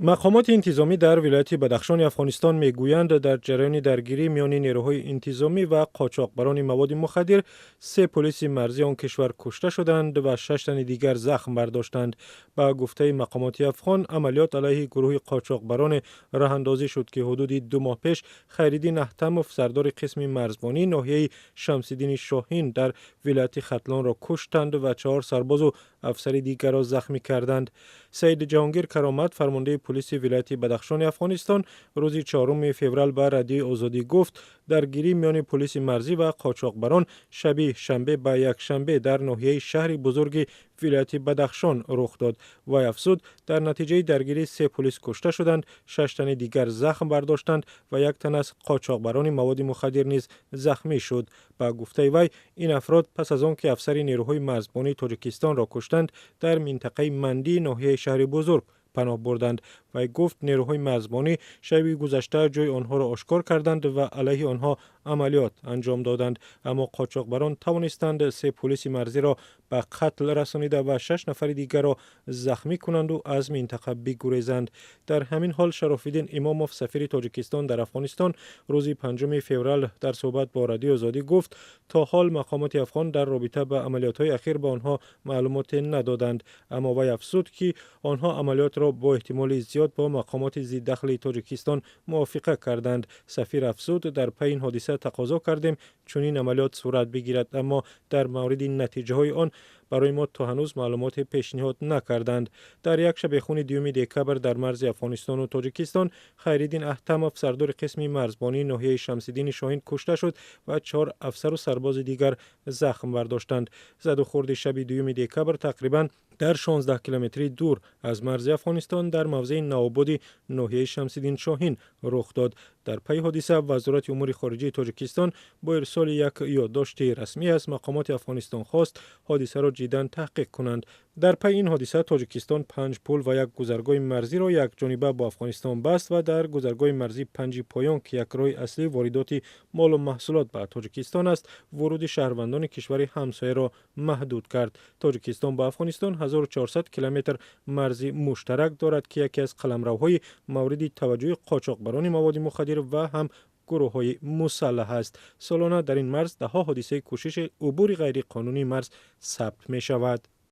مقامات انتظامی در ولایت بدخشان افغانستان میگویند در جریان درگیری میان نیروهای انتظامی و قاچاقبران مواد مخدر 3 پلیس مرزی آن کشور کشته شدند و 6 تن دیگر زخم برداشتند. با گفته مقامات افغان، عملیات علیه گروه قاچاقبران راه اندازی شد که حدود 2 ماه پیش خیرالدین احتموف سردار قسم مرزبانی ناحیه شمس‌الدین شاهین در ولایت ختلان را کشتند و 4 سرباز و افسر دیگر را زخمی کردند. سید جهانگیر کرامت، فرمانده پلیس ولایت بدخشان افغانستان، روز 4 فوریه به رادیو آزادی گفت درگیری میان پلیس مرزی و قاچاقبران شب شنبه به یک شنبه در ناحیه شهر بزرگ ولایت بدخشان رخ داد و افزود در نتیجه درگیری 3 پلیس کشته شدند، 6 تن دیگر زخم برداشتند و 1 تن از قاچاقبران مواد مخدر نیز زخمی شد. با گفته وی این افراد پس از آنکه افسر نیروهای مرزبانی تاجیکستان را کشتند در منطقه مندی ناحیه شهر بزرگ پناه بردند. و گفت نیروهای مرزبانی شب گذشته جای آنها را آشکار کردند و علیه آنها عملیات انجام دادند، اما قاچاقبران توانستند 3 پلیس مرزی را به قتل رسانیده و 6 نفر دیگر را زخمی کنند و از منطقه بگریزند. در همین حال شراف‌الدین اماموف، سفیر تاجیکستان در افغانستان، روز 5 فوریه در صحبت با رادیو آزادی گفت تا حال مقامات افغان در رابطه با عملیات‌های اخیر به آنها معلومات ندادند، اما وی افزود که آنها عملیات را با احتمال زیاد با مقامات ذی دخل تاجیکستان موافقه کردند. سفیر افزود در پی این حادثه تقاضا کردیم چنین عملیات صورت بگیرد، اما در مورد نتیجه های آن برای ما تا هنوز معلومات پیشنهاد نکردند. در یک شبیخون 2 دکبر در مرز افغانستان و تاجیکستان خیرالدین احتموف سردار قسم مرزبانی ناحیه شمس‌الدین شاهین کشته شد و 4 افسر و سرباز دیگر زخم برداشتند. زد و خورد شب 2 دکبر تقریبا در 16 کیلومتری دور از مرز افغانستان در موضع نوآباد ناحیه شمس‌الدین شاهین رخ داد. در پی حادثه وزارت امور خارجه تاجیکستان با ارسال یک یادداشت رسمی از مقامات افغانستان خواست حادثه را جداً تحقیق کنند. در پی این حادثه تاجیکستان 5 پل و یک گذرگاه مرزی را یک جانبه با افغانستان بست و در گذرگاه مرزی پنج پایان که یک راه اصلی واردات مال و محصولات به تاجیکستان است، ورود شهروندان کشور همسایه را محدود کرد. تاجیکستان با افغانستان 1400 کیلومتر مرزی مشترک دارد که یکی از قلمروهای مورد توجه قاچاقبران مواد مخدر و هم گروه های مسلح است. سالانه در این مرز ده ها حادثه کوشش عبور غیر قانونی مرز ثبت می شود.